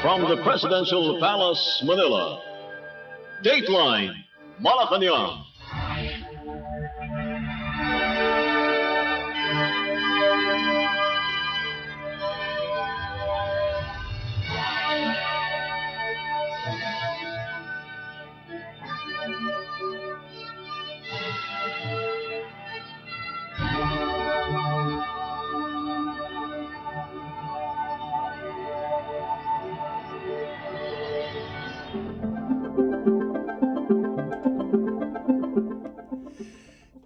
From the Presidential Palace, Manila, Dateline Malacañang.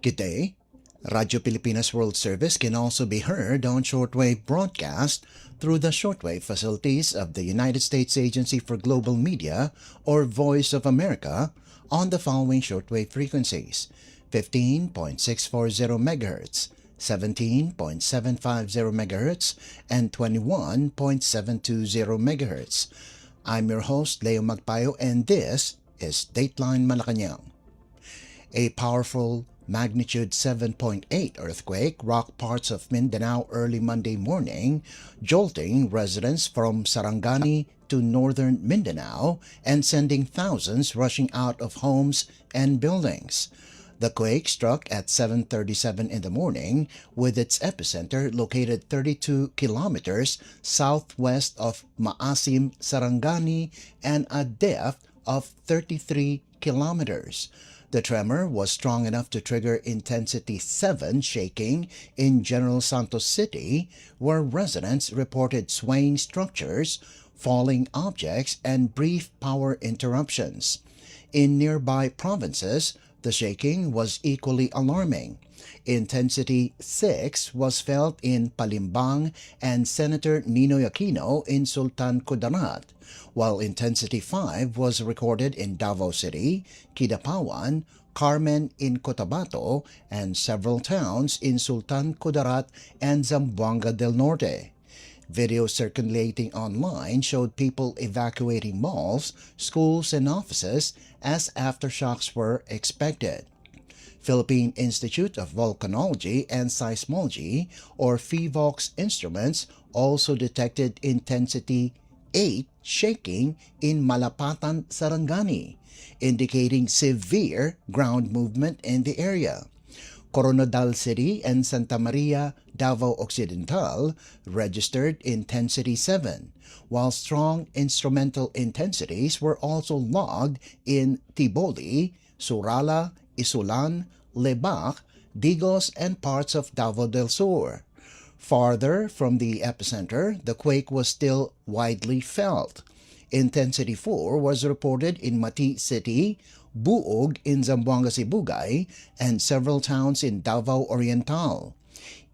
Good day. Radio Pilipinas World Service can also be heard on shortwave broadcast through the shortwave facilities of the United States Agency for Global Media, or Voice of America, on the following shortwave frequencies: 15.640 MHz, 17.750 MHz, and 21.720 MHz. I'm your host, Leo Magpayo, and this is Dateline Malacañang. A powerful magnitude 7.8 earthquake rocked parts of Mindanao early Monday morning, jolting residents from Sarangani to northern Mindanao and sending thousands rushing out of homes and buildings. The quake struck at 7:37 in the morning, with its epicenter located 32 kilometers southwest of Maasim, Sarangani, and a depth of 33 kilometers. The tremor was strong enough to trigger intensity 7 shaking in General Santos City, where residents reported swaying structures, falling objects, and brief power interruptions. In nearby provinces, the shaking was equally alarming. Intensity 6 was felt in Palimbang and Senator Ninoy Aquino in Sultan Kudarat, while Intensity 5 was recorded in Davao City, Kidapawan, Carmen in Cotabato, and several towns in Sultan Kudarat and Zamboanga del Norte. Videos circulating online showed people evacuating malls, schools, and offices as aftershocks were expected. Philippine Institute of Volcanology and Seismology, or PHIVOLCS instruments, also detected intensity 8 shaking in Malapatan, Sarangani, indicating severe ground movement in the area. Coronadal City and Santa Maria, Davao Occidental registered intensity 7, while strong instrumental intensities were also logged in Tiboli, Surala, Isulan, Lebac, Digos, and parts of Davao del Sur. Farther from the epicenter, the quake was still widely felt. Intensity 4 was reported in Mati City, Buog in Zamboanga Sibugay, and several towns in Davao Oriental.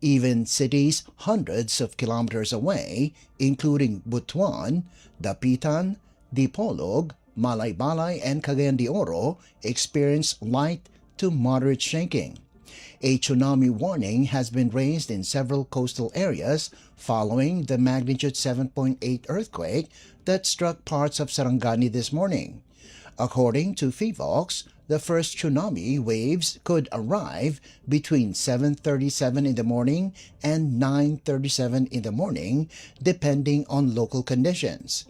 Even cities hundreds of kilometers away, including Butuan, Dapitan, Dipolog, Malaybalay, and Cagayan de Oro, experienced light to moderate shaking. A tsunami warning has been raised in several coastal areas following the magnitude 7.8 earthquake that struck parts of Sarangani this morning. According to PHIVOLCS, the first tsunami waves could arrive between 7:37 in the morning and 9:37 in the morning, depending on local conditions.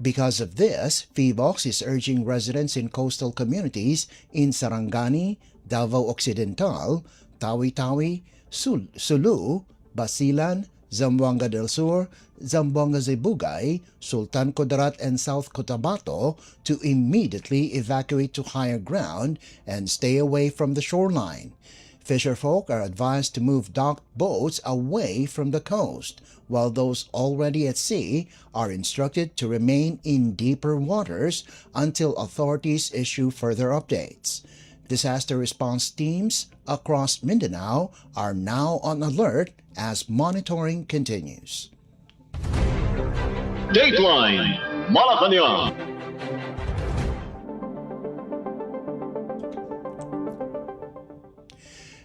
Because of this, PHIVOLCS is urging residents in coastal communities in Sarangani, Davao Occidental, Tawi-Tawi, Sulu, Basilan, Zamboanga del Sur, Zamboanga Sibugay, Sultan Kudarat, and South Cotabato to immediately evacuate to higher ground and stay away from the shoreline. Fisherfolk are advised to move docked boats away from the coast, while those already at sea are instructed to remain in deeper waters until authorities issue further updates. Disaster response teams across Mindanao are now on alert as monitoring continues. Dateline Malacañang.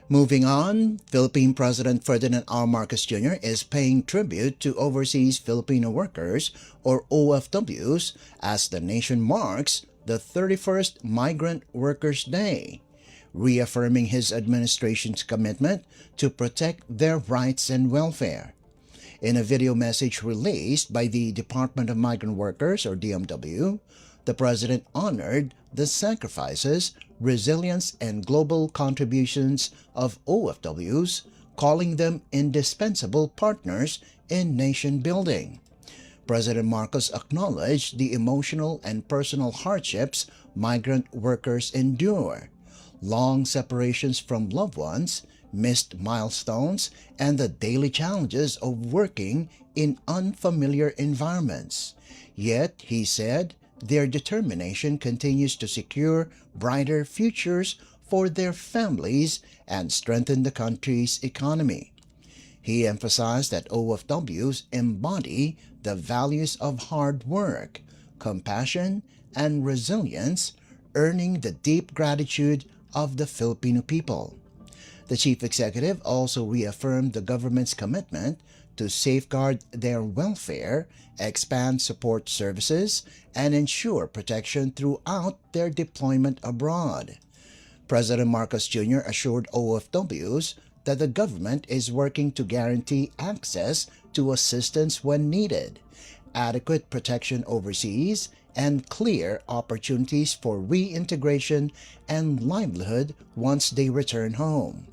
Moving on, Philippine President Ferdinand R. Marcos Jr. is paying tribute to overseas Filipino workers, or OFWs, as the nation marks the 31st Migrant Workers' Day, reaffirming his administration's commitment to protect their rights and welfare. In a video message released by the Department of Migrant Workers, or DMW, the President honored the sacrifices, resilience, and global contributions of OFWs, calling them indispensable partners in nation building. President Marcos acknowledged the emotional and personal hardships migrant workers endure, long separations from loved ones, missed milestones, and the daily challenges of working in unfamiliar environments. Yet, he said, their determination continues to secure brighter futures for their families and strengthen the country's economy. He emphasized that OFWs embody the values of hard work, compassion, and resilience, earning the deep gratitude of the Filipino people. The chief executive also reaffirmed the government's commitment to safeguard their welfare, expand support services, and ensure protection throughout their deployment abroad. President Marcos Jr. assured OFWs that the government is working to guarantee access to assistance when needed, adequate protection overseas, and clear opportunities for reintegration and livelihood once they return home.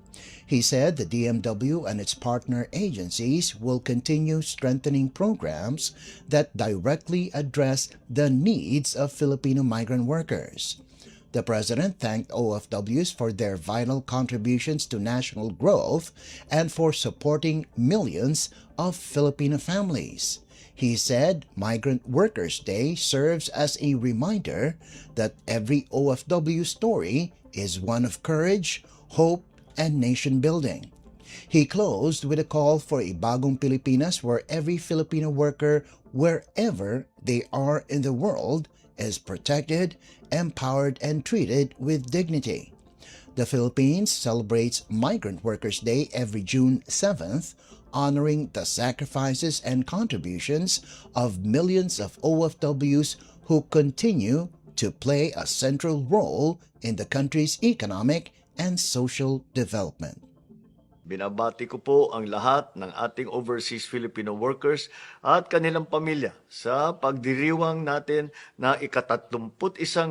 He said the DMW and its partner agencies will continue strengthening programs that directly address the needs of Filipino migrant workers. The President thanked OFWs for their vital contributions to national growth and for supporting millions of Filipino families. He said Migrant Workers' Day serves as a reminder that every OFW story is one of courage, hope, and nation building. He closed with a call for a bagong Pilipinas where every Filipino worker, wherever they are in the world, is protected, empowered, and treated with dignity. The Philippines celebrates Migrant Workers' Day every June 7th, honoring the sacrifices and contributions of millions of OFWs who continue to play a central role in the country's economic and social development. Binabati ko po ang lahat ng ating overseas Filipino workers at kanilang pamilya sa pagdiriwang natin na ika-31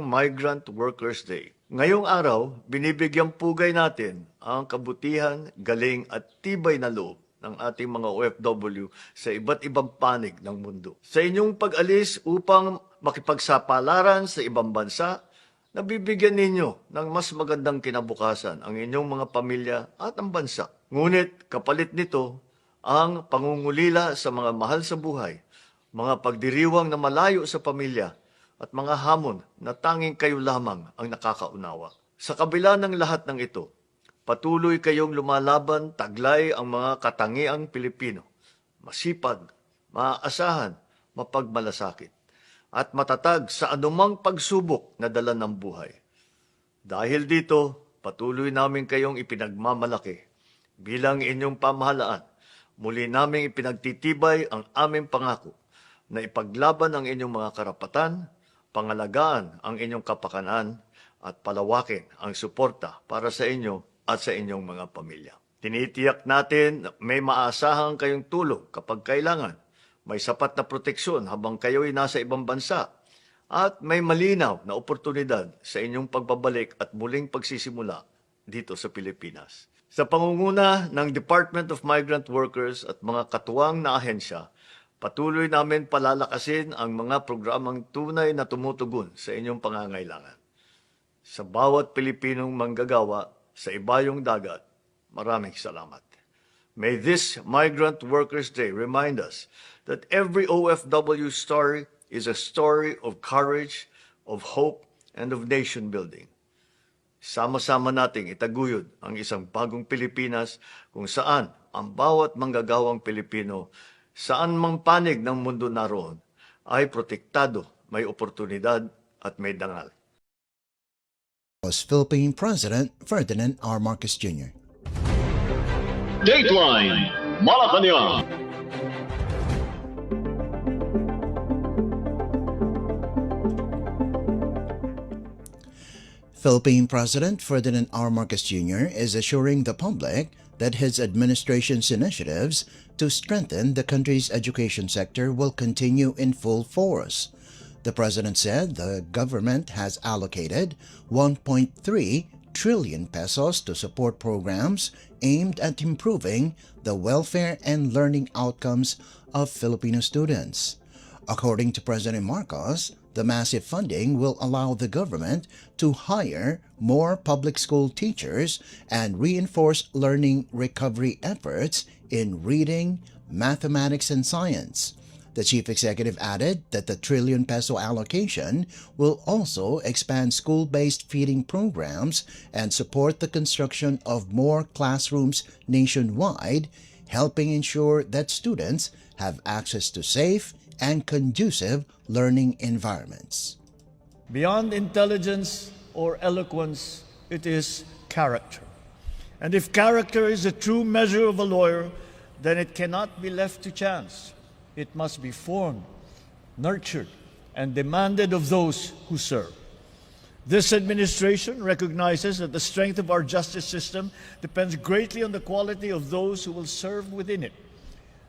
Migrant Workers Day. Ngayong araw, binibigyang pugay natin ang kabutihan, galing at tibay na loob ng ating mga OFW sa iba't ibang panig ng mundo. Sa inyong pag-alis upang makipagsapalaran sa ibang bansa, nabibigyan ninyo ng mas magandang kinabukasan ang inyong mga pamilya at ang bansa. Ngunit kapalit nito ang pangungulila sa mga mahal sa buhay, mga pagdiriwang na malayo sa pamilya at mga hamon na tanging kayo lamang ang nakakaunawa. Sa kabila ng lahat ng ito, patuloy kayong lumalaban, taglay ang mga katangiang Pilipino, masipag, maaasahan, mapagmalasakit, at matatag sa anumang pagsubok na dala ng buhay. Dahil dito, patuloy namin kayong ipinagmamalaki. Bilang inyong pamahalaan, muli naming ipinagtitibay ang aming pangako na ipaglaban ang inyong mga karapatan, pangalagaan ang inyong kapakanan, at palawakin ang suporta para sa inyo at sa inyong mga pamilya. Tinitiyak natin na may maaasahan kayong tulong kapag kailangan, may sapat na proteksyon habang kayo'y nasa ibang bansa, at may malinaw na oportunidad sa inyong pagbabalik at muling pagsisimula dito sa Pilipinas. Sa pangunguna ng Department of Migrant Workers at mga katuwang na ahensya, patuloy namin palalakasin ang mga programang tunay na tumutugon sa inyong pangangailangan. Sa bawat Pilipinong manggagawa sa ibayong dagat, maraming salamat. May this Migrant Workers' Day remind us that every OFW story is a story of courage, of hope, and of nation building. Sama-sama nating itaguyod ang isang bagong Pilipinas kung saan ang bawat manggagawang Pilipino, saan mang panig ng mundo naroon, ay protektado, may oportunidad at may dangal. Was Philippine President Ferdinand R. Marcos Jr. Dateline Malacañang. Philippine President Ferdinand R. Marcos Jr. is assuring the public that his administration's initiatives to strengthen the country's education sector will continue in full force. The president said the government has allocated 1.3 trillion pesos to support programs aimed at improving the welfare and learning outcomes of Filipino students. According to President Marcos, the massive funding will allow the government to hire more public school teachers and reinforce learning recovery efforts in reading, mathematics, and science. The chief executive added that the trillion peso allocation will also expand school-based feeding programs and support the construction of more classrooms nationwide, helping ensure that students have access to safe and conducive learning environments. Beyond intelligence or eloquence, it is character. And if character is a true measure of a lawyer, then it cannot be left to chance. It must be formed, nurtured, and demanded of those who serve. This administration recognizes that the strength of our justice system depends greatly on the quality of those who will serve within it.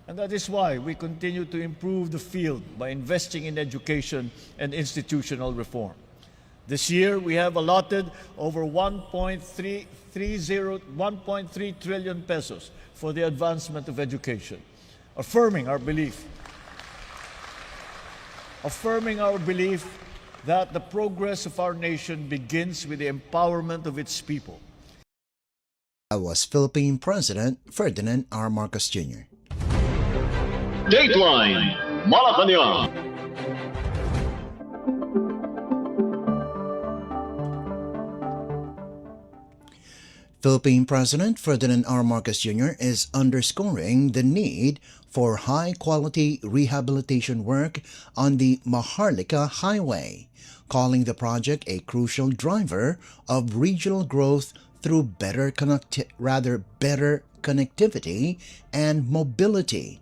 And that is why we continue to improve the field by investing in education and institutional reform. This year, we have allotted over 1.3 trillion pesos for the advancement of education, affirming our belief that the progress of our nation begins with the empowerment of its people. That was Philippine President Ferdinand R. Marcos Jr. Dateline Malacañang. Philippine President Ferdinand R. Marcos Jr. is underscoring the need for high-quality rehabilitation work on the Maharlika Highway, calling the project a crucial driver of regional growth through better connectivity and mobility.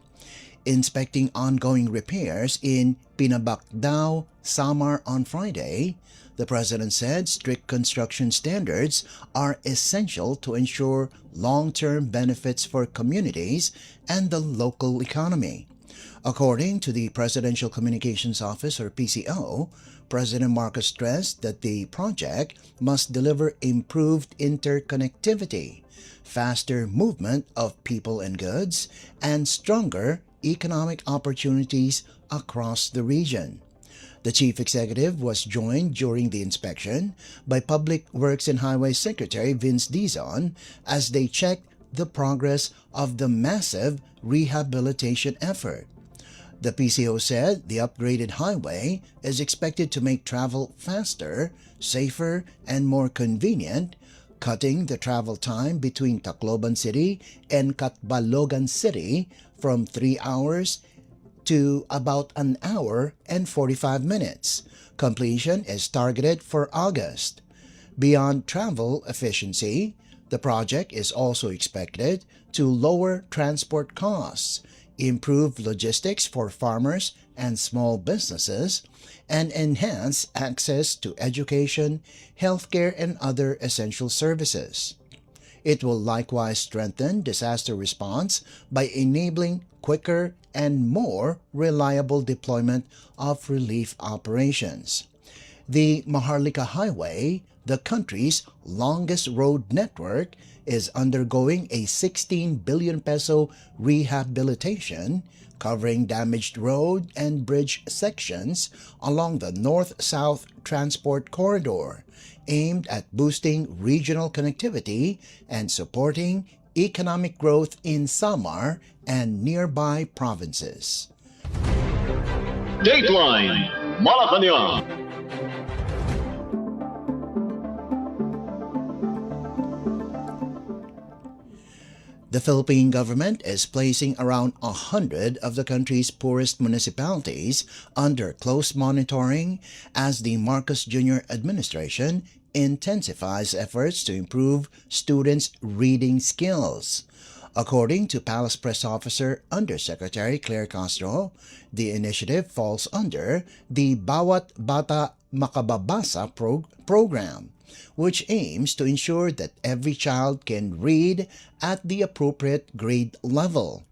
Inspecting ongoing repairs in Pinabacdao, Samar on Friday, the president said strict construction standards are essential to ensure long-term benefits for communities and the local economy. According to the Presidential Communications Office, or PCO, President Marcos stressed that the project must deliver improved interconnectivity, faster movement of people and goods, and stronger economic opportunities across the region. The chief executive was joined during the inspection by Public Works and Highways Secretary Vince Dizon as they checked the progress of the massive rehabilitation effort. The PCO said the upgraded highway is expected to make travel faster, safer, and more convenient, cutting the travel time between Tacloban City and Catbalogan City from 3 hours to about an hour and 45 minutes. Completion is targeted for August. Beyond travel efficiency, the project is also expected to lower transport costs, improve logistics for farmers and small businesses, and enhance access to education, healthcare, and other essential services. It will likewise strengthen disaster response by enabling quicker and more reliable deployment of relief operations. The Maharlika Highway, the country's longest road network, is undergoing a 16 billion peso rehabilitation, covering damaged road and bridge sections along the north-south transport corridor, aimed at boosting regional connectivity and supporting economic growth in Samar and nearby provinces. Dateline Malacañang. The Philippine government is placing around 100 of the country's poorest municipalities under close monitoring as the Marcos Jr. administration intensifies efforts to improve students' reading skills. According to Palace Press Officer Undersecretary Claire Castro, the initiative falls under the Bawat Bata Makababasa program, which aims to ensure that every child can read at the appropriate grade level.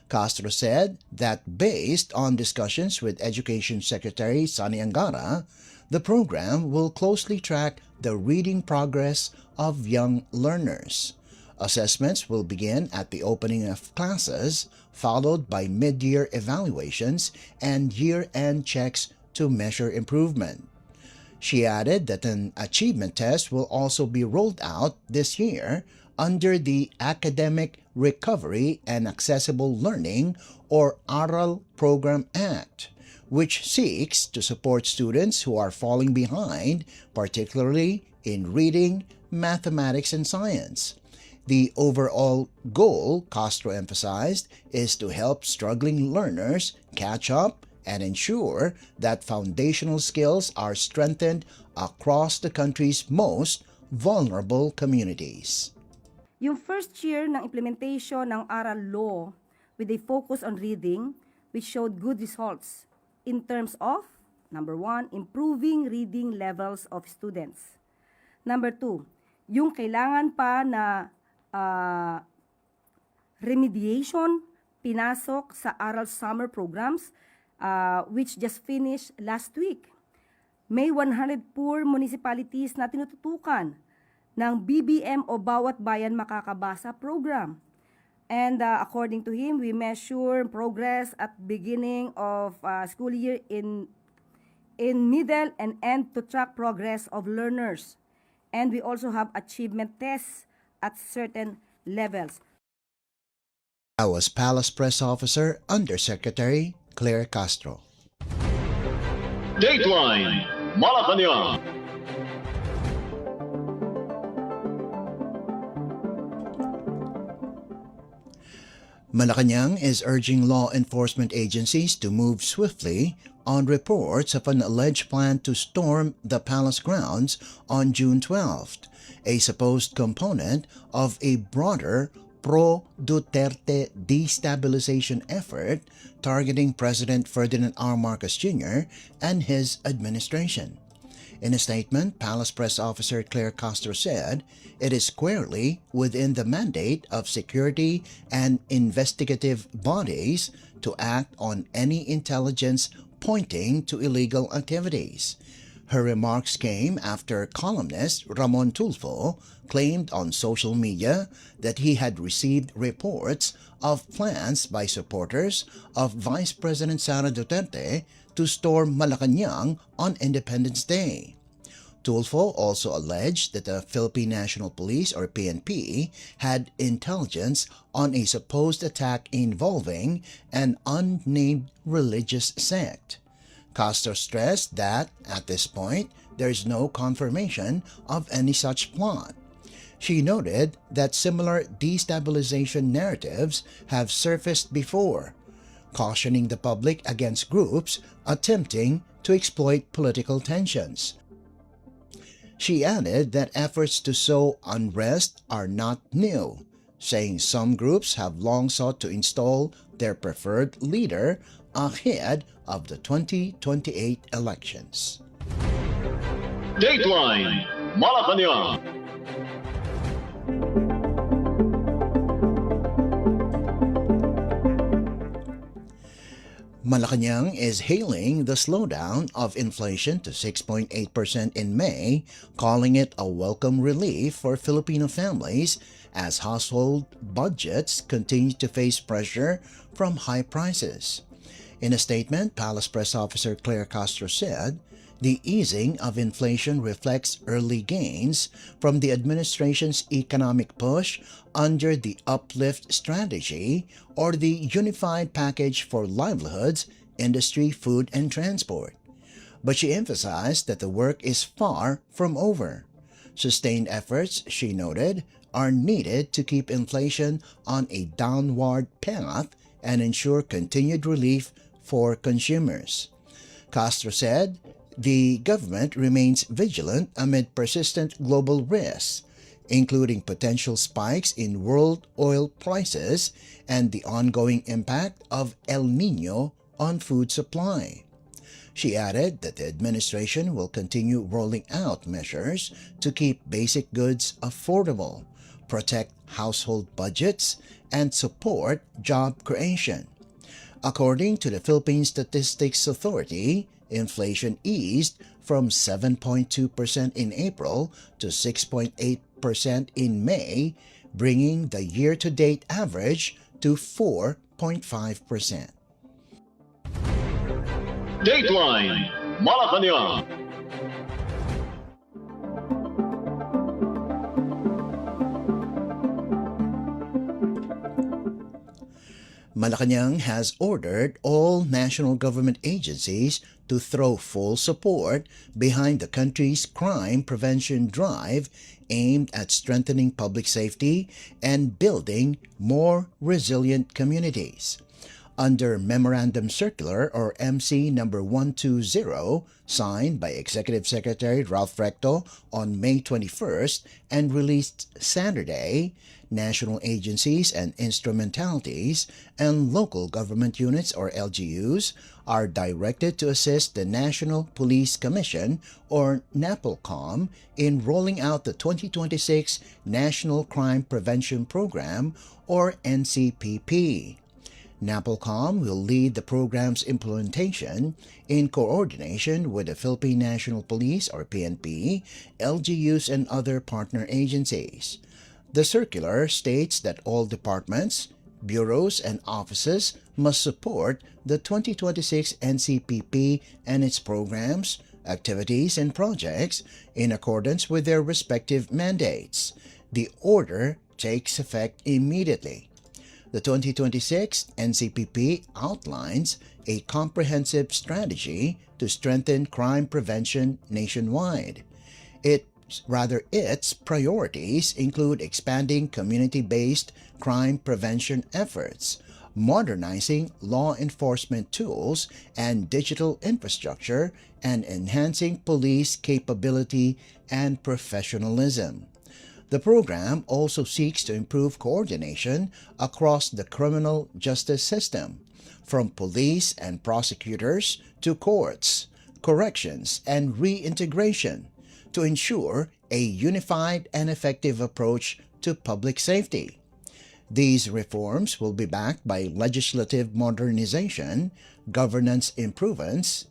Castro said that based on discussions with Education Secretary Sani Angara, the program will closely track the reading progress of young learners. Assessments will begin at the opening of classes, followed by mid-year evaluations and year-end checks to measure improvement. She added that an achievement test will also be rolled out this year under the Academic Recovery and Accessible Learning or ARAL Program Act, which seeks to support students who are falling behind, particularly in reading, mathematics, and science. The overall goal, Castro emphasized, is to help struggling learners catch up and ensure that foundational skills are strengthened across the country's most vulnerable communities. Yung first year ng implementation ng ARAL law with a focus on reading, which showed good results in terms of, number 1, improving reading levels of students. Number 2, yung kailangan pa na remediation pinasok sa ARAL summer programs, which just finished last week. May 100 poor municipalities na tinututukan ng BBM o Bawat Bayan Makakabasa program. And according to him, we measure progress at beginning of school year in middle and end to track progress of learners. And we also have achievement tests at certain levels. That was Palace Press Officer Undersecretary Claire Castro. Dateline Malacañang. Malacañang is urging law enforcement agencies to move swiftly on reports of an alleged plan to storm the palace grounds on June 12th, a supposed component of a broader pro-Duterte destabilization effort targeting President Ferdinand R. Marcos Jr. and his administration. In a statement, Palace Press Officer Claire Castro said it is squarely within the mandate of security and investigative bodies to act on any intelligence pointing to illegal activities. Her remarks came after columnist Ramon Tulfo claimed on social media that he had received reports of plans by supporters of Vice President Sara Duterte to storm Malacañang on Independence Day. Tulfo also alleged that the Philippine National Police or PNP had intelligence on a supposed attack involving an unnamed religious sect. Castro stressed that, at this point, there is no confirmation of any such plot. She noted that similar destabilization narratives have surfaced before, cautioning the public against groups attempting to exploit political tensions. She added that efforts to sow unrest are not new, saying some groups have long sought to install their preferred leader ahead of the 2028 elections. Dateline Malacañang. Malacañang is hailing the slowdown of inflation to 6.8% in May, calling it a welcome relief for Filipino families as household budgets continue to face pressure from high prices. In a statement, Palace Press Officer Claire Castro said, the easing of inflation reflects early gains from the administration's economic push under the Uplift Strategy or the Unified Package for Livelihoods, Industry, Food, and Transport. But she emphasized that the work is far from over. Sustained efforts, she noted, are needed to keep inflation on a downward path and ensure continued relief for consumers. Castro said, the government remains vigilant amid persistent global risks, including potential spikes in world oil prices and the ongoing impact of El Nino on food supply. She added that the administration will continue rolling out measures to keep basic goods affordable, protect household budgets, and support job creation. According to the Philippine Statistics Authority, inflation eased from 7.2% in April to 6.8% in May, bringing the year-to-date average to 4.5%. Dateline Malacañang. Malacañang has ordered all national government agencies to throw full support behind the country's crime prevention drive aimed at strengthening public safety and building more resilient communities. Under Memorandum Circular or MC number 120, signed by Executive Secretary Ralph Recto on May 21st and released Saturday, national agencies and instrumentalities and local government units or LGUs are directed to assist the National Police Commission or NAPOLCOM in rolling out the 2026 National Crime Prevention Program or NCPP. NAPOLCOM will lead the program's implementation in coordination with the Philippine National Police or PNP, LGUs, and other partner agencies. The circular states that all departments, bureaus, and offices must support the 2026 NCPP and its programs, activities, and projects in accordance with their respective mandates. The order takes effect immediately. The 2026 NCPP outlines a comprehensive strategy to strengthen crime prevention nationwide. Its priorities include expanding community-based crime prevention efforts, modernizing law enforcement tools and digital infrastructure, and enhancing police capability and professionalism. The program also seeks to improve coordination across the criminal justice system, from police and prosecutors to courts, corrections, and reintegration, to ensure a unified and effective approach to public safety. These reforms will be backed by legislative modernization, governance improvements,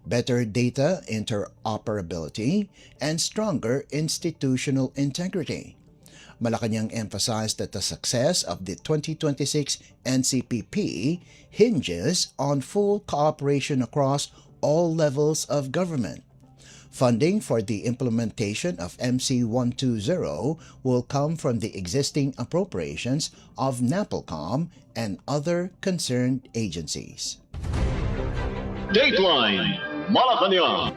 better data interoperability, and stronger institutional integrity. Malacañang emphasized that the success of the 2026 NCPP hinges on full cooperation across all levels of government. Funding for the implementation of MC 120 will come from the existing appropriations of NAPOLCOM and other concerned agencies. Dateline Malacañang.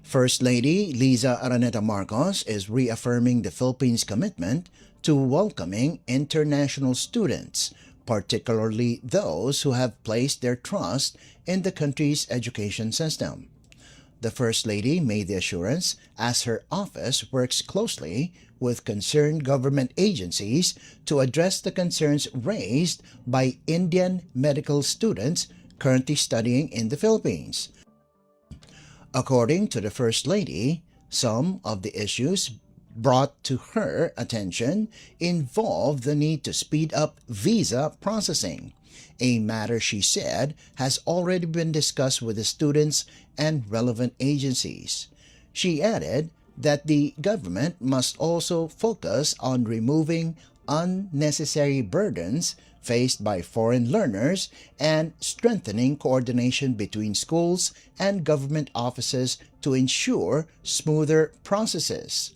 First Lady Liza Araneta Marcos is reaffirming the Philippines' commitment to welcoming international students, particularly those who have placed their trust in the country's education system. The First Lady made the assurance as her office works closely with concerned government agencies to address the concerns raised by Indian medical students currently studying in the Philippines. According to the First Lady, some of the issues brought to her attention involve the need to speed up visa processing, a matter she said has already been discussed with the students and relevant agencies. She added that the government must also focus on removing unnecessary burdens faced by foreign learners and strengthening coordination between schools and government offices to ensure smoother processes.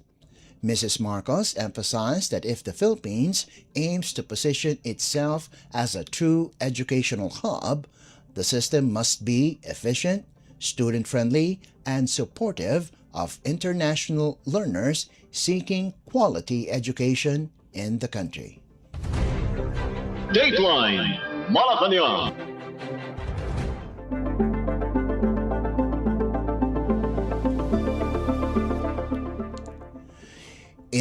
Mrs. Marcos emphasized that if the Philippines aims to position itself as a true educational hub, the system must be efficient, student-friendly, and supportive of international learners seeking quality education in the country. Dateline Malacañang.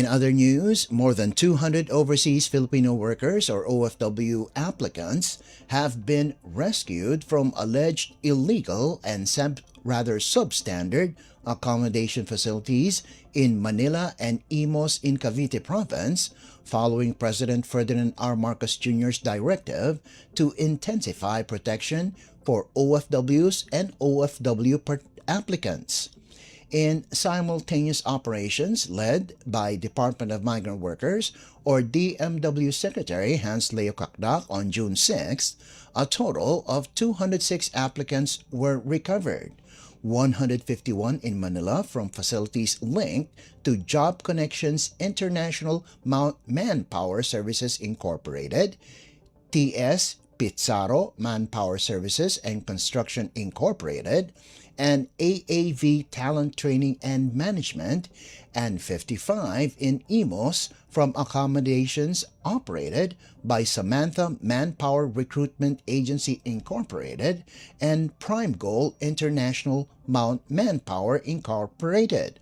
In other news, more than 200 overseas Filipino workers or OFW applicants have been rescued from alleged illegal and substandard accommodation facilities in Manila and Imus in Cavite province following President Ferdinand R. Marcos Jr.'s directive to intensify protection for OFWs and OFW applicants. In simultaneous operations led by Department of Migrant Workers or DMW Secretary Hans Leo Magpayo on June 6, a total of 206 applicants were recovered, 151 in Manila from facilities linked to Job Connections International Manpower Services Incorporated, TS Pizarro Manpower Services and Construction Incorporated, and AAV Talent Training and Management, and 55 in Imus from accommodations operated by Samantha Manpower Recruitment Agency Incorporated and Prime Goal International Manpower Incorporated.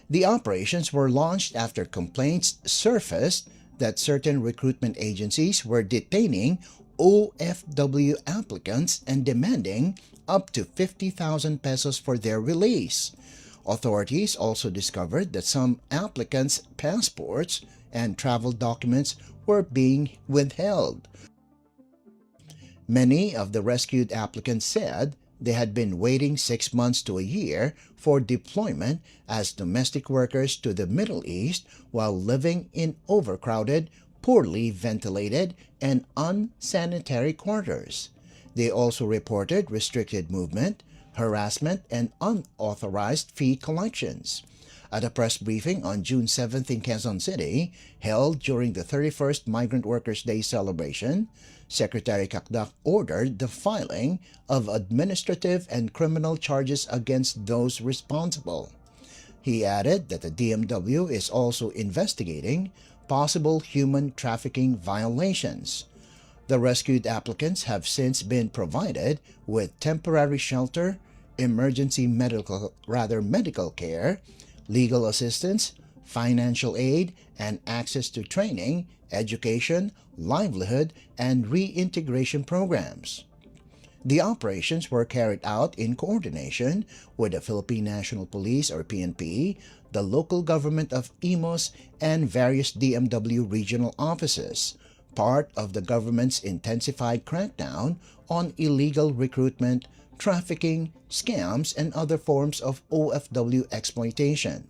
The operations were launched after complaints surfaced that certain recruitment agencies were detaining OFW applicants and demanding up to 50,000 pesos for their release. Authorities also discovered that some applicants' passports and travel documents were being withheld. Many of the rescued applicants said they had been waiting 6 months to a year for deployment as domestic workers to the Middle East while living in overcrowded, poorly ventilated, and unsanitary quarters. They also reported restricted movement, harassment, and unauthorized fee collections. At a press briefing on June 7th in Quezon City, held during the 31st Migrant Workers' Day celebration, Secretary Magpayo ordered the filing of administrative and criminal charges against those responsible. He added that the DMW is also investigating possible human trafficking violations. The rescued applicants have since been provided with temporary shelter, emergency medical care, legal assistance, financial aid, and access to training, education, livelihood, and reintegration programs. The operations were carried out in coordination with the Philippine National Police or PNP, the local government of Imus, and various DMW regional offices, part of the government's intensified crackdown on illegal recruitment, trafficking, scams, and other forms of OFW exploitation.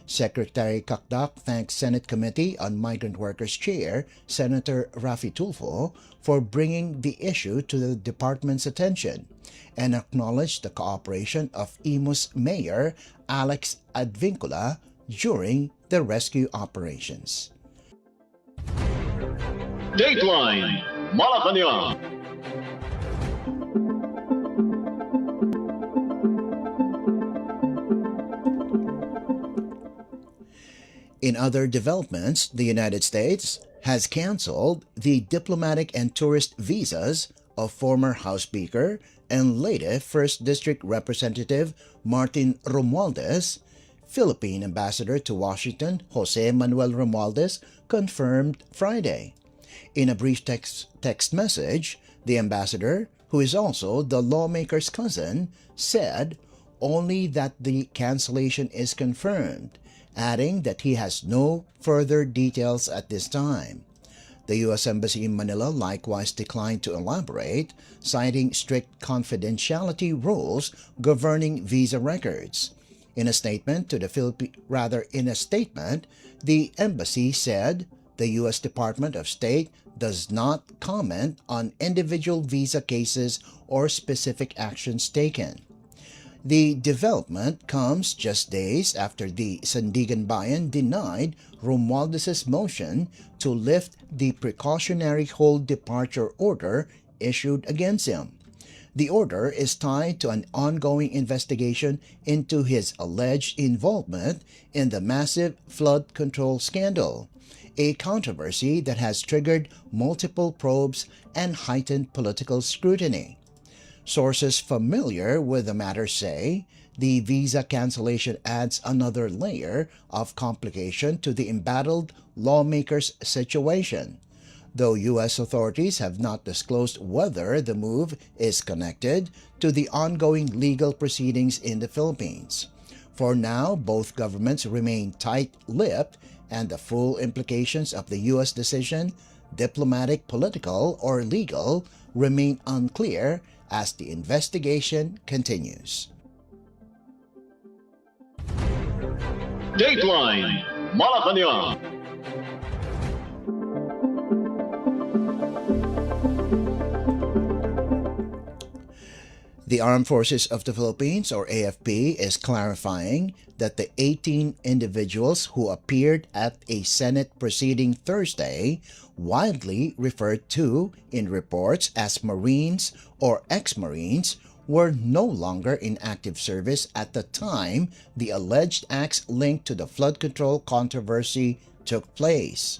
Secretary Magpayo thanked Senate Committee on Migrant Workers Chair Senator Raffy Tulfo for bringing the issue to the department's attention and acknowledged the cooperation of Imus Mayor Alex Advincula during the rescue operations. Dateline Malacañang. In other developments, the United States has canceled the diplomatic and tourist visas of former House Speaker and Leyte 1st District Representative Martin Romualdez. Philippine Ambassador to Washington Jose Manuel Romualdez confirmed Friday. In a brief text message, the ambassador, who is also the lawmaker's cousin, said only that the cancellation is confirmed, adding that he has no further details at this time. The U.S. Embassy in Manila likewise declined to elaborate, citing strict confidentiality rules governing visa records. In a statement, the embassy said the U.S. Department of State does not comment on individual visa cases or specific actions taken. The development comes just days after the Sandigan Bayan denied Romualdez's motion to lift the precautionary hold departure order issued against him. The order is tied to an ongoing investigation into his alleged involvement in the massive flood control scandal, a controversy that has triggered multiple probes and heightened political scrutiny. Sources familiar with the matter say the visa cancellation adds another layer of complication to the embattled lawmakers' situation, though U.S. authorities have not disclosed whether the move is connected to the ongoing legal proceedings in the Philippines. For now, both governments remain tight-lipped, and the full implications of the U.S. decision, diplomatic, political, or legal, remain unclear as the investigation continues. Dateline Malacañang. The Armed Forces of the Philippines, or AFP, is clarifying that the 18 individuals who appeared at a Senate proceeding Thursday, widely referred to in reports as Marines or ex-Marines, were no longer in active service at the time the alleged acts linked to the flood control controversy took place.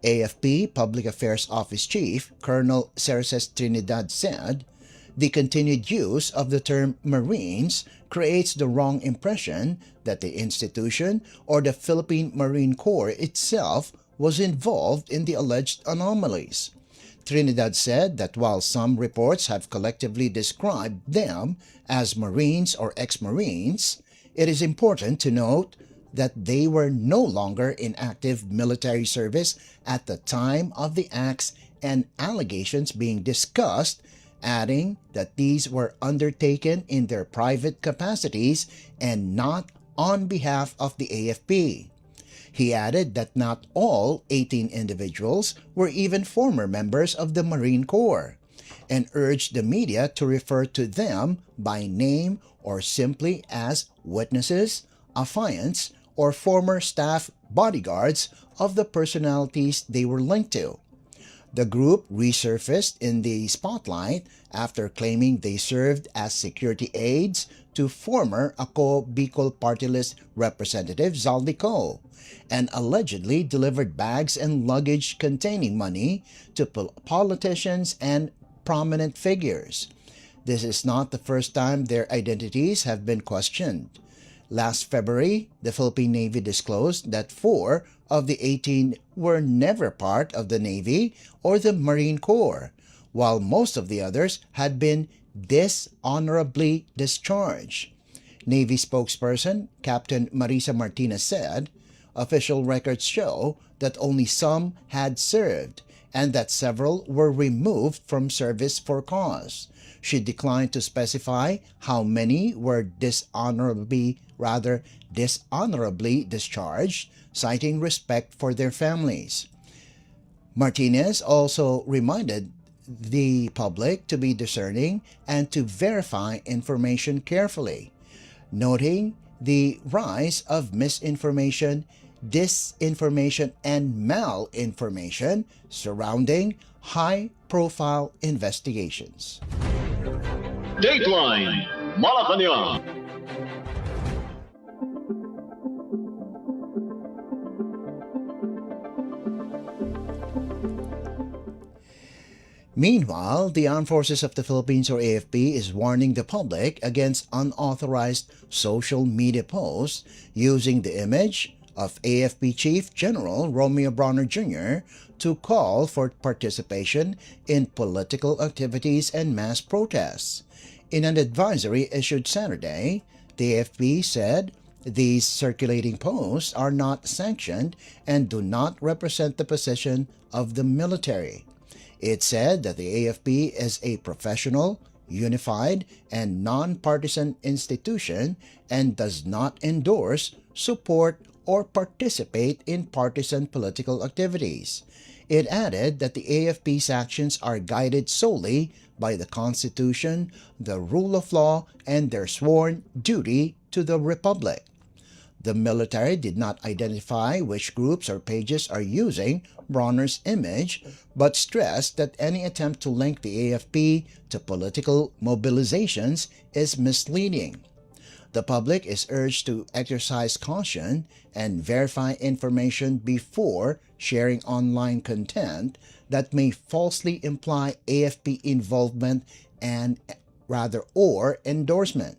AFP Public Affairs Office Chief Colonel Cerces Trinidad said, "The continued use of the term Marines creates the wrong impression that the institution or the Philippine Marine Corps itself was involved in the alleged anomalies." Trinidad said that while some reports have collectively described them as Marines or ex-Marines, it is important to note that they were no longer in active military service at the time of the acts and allegations being discussed, adding that these were undertaken in their private capacities and not on behalf of the AFP. He added that not all 18 individuals were even former members of the Marine Corps, and urged the media to refer to them by name or simply as witnesses, affiants, or former staff bodyguards of the personalities they were linked to. The group resurfaced in the spotlight after claiming they served as security aides to former ACO Bicol Party List Representative Zaldi Co, and allegedly delivered bags and luggage containing money to politicians and prominent figures. This is not the first time their identities have been questioned. Last February, the Philippine Navy disclosed that 4 of the 18 were never part of the Navy or the Marine Corps, while most of the others had been dishonorably discharged. Navy spokesperson Captain Marisa Martinez said, "Official records show that only some had served and that several were removed from service for cause." She declined to specify how many were dishonorably discharged, citing respect for their families. Martinez also reminded the public to be discerning and to verify information carefully, noting the rise of misinformation, disinformation, and malinformation surrounding high-profile investigations. Dateline Malacañang. Meanwhile, the Armed Forces of the Philippines, or AFP, is warning the public against unauthorized social media posts using the image of AFP Chief General Romeo Brawner Jr. to call for participation in political activities and mass protests. In an advisory issued Saturday, the AFP said these circulating posts are not sanctioned and do not represent the position of the military. It said that the AFP is a professional, unified, and non-partisan institution and does not endorse, support, or participate in partisan political activities. It added that the AFP's actions are guided solely by the Constitution, the rule of law, and their sworn duty to the Republic. The military did not identify which groups or pages are using Brawner's image, but stressed that any attempt to link the AFP to political mobilizations is misleading. The public is urged to exercise caution and verify information before sharing online content that may falsely imply AFP involvement and or endorsement.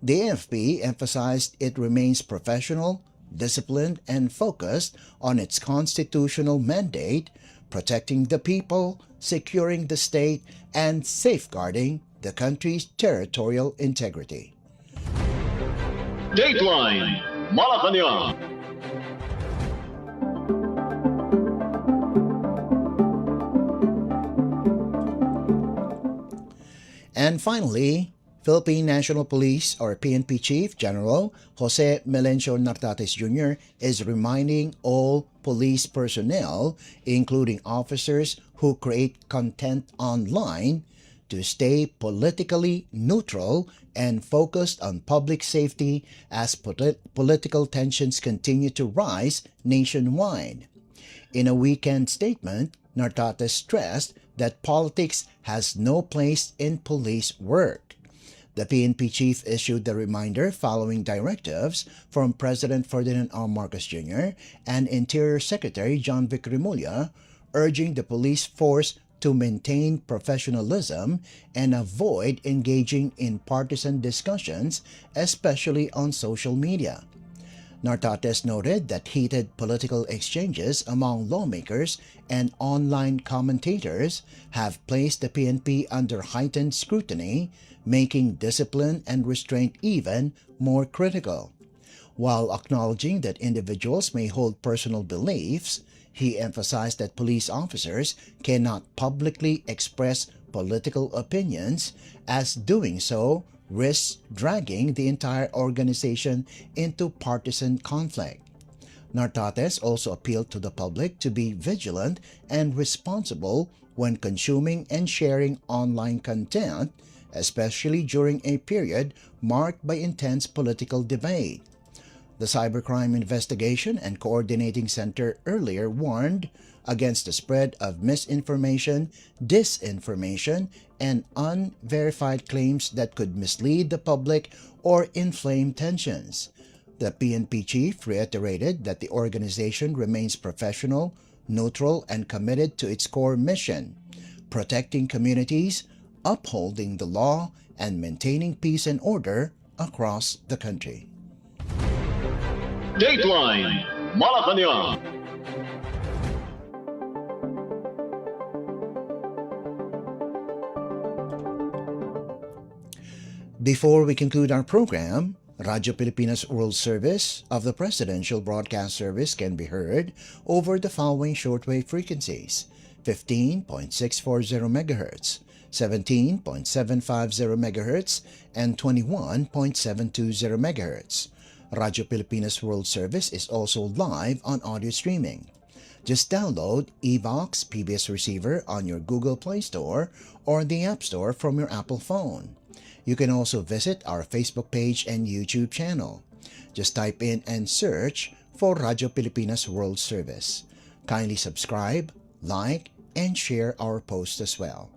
The AFP emphasized it remains professional, disciplined, and focused on its constitutional mandate, protecting the people, securing the state, and safeguarding the country's territorial integrity. Dateline Malacañang. And finally, Philippine National Police or PNP Chief General Jose Melencio Nartates Jr. is reminding all police personnel, including officers who create content online, to stay politically neutral and focused on public safety as political tensions continue to rise nationwide. In a weekend statement, Nartates stressed that politics has no place in police work. The PNP chief issued the reminder following directives from President Ferdinand R. Marcos Jr. and Interior Secretary John Vic Remulla, urging the police force to maintain professionalism and avoid engaging in partisan discussions, especially on social media. Nartates noted that heated political exchanges among lawmakers and online commentators have placed the PNP under heightened scrutiny, making discipline and restraint even more critical. While acknowledging that individuals may hold personal beliefs, he emphasized that police officers cannot publicly express political opinions, as doing so risks dragging the entire organization into partisan conflict. Nartates also appealed to the public to be vigilant and responsible when consuming and sharing online content, especially during a period marked by intense political debate. The Cybercrime Investigation and Coordinating Center earlier warned against the spread of misinformation, disinformation, and unverified claims that could mislead the public or inflame tensions. The PNP chief reiterated that the organization remains professional, neutral, and committed to its core mission, protecting communities, upholding the law, and maintaining peace and order across the country. Dateline Malacañang. Before we conclude our program, Radyo Pilipinas World Service of the Presidential Broadcast Service can be heard over the following shortwave frequencies: 15.640 MHz, 17.750 MHz, and 21.720 MHz. Radyo Pilipinas World Service is also live on audio streaming. Just download eVox PBS Receiver on your Google Play Store or the App Store from your Apple phone. You can also visit our Facebook page and YouTube channel. Just type in and search for Radyo Pilipinas World Service. Kindly subscribe, like, and share our posts as well.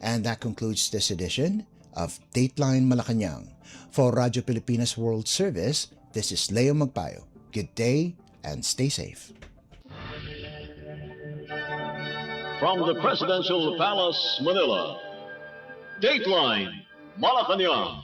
And that concludes this edition of Dateline Malacañang. For Radyo Pilipinas World Service, this is Leo Magpayo. Good day and stay safe. From the Presidential Palace, Manila, Dateline Malacañang.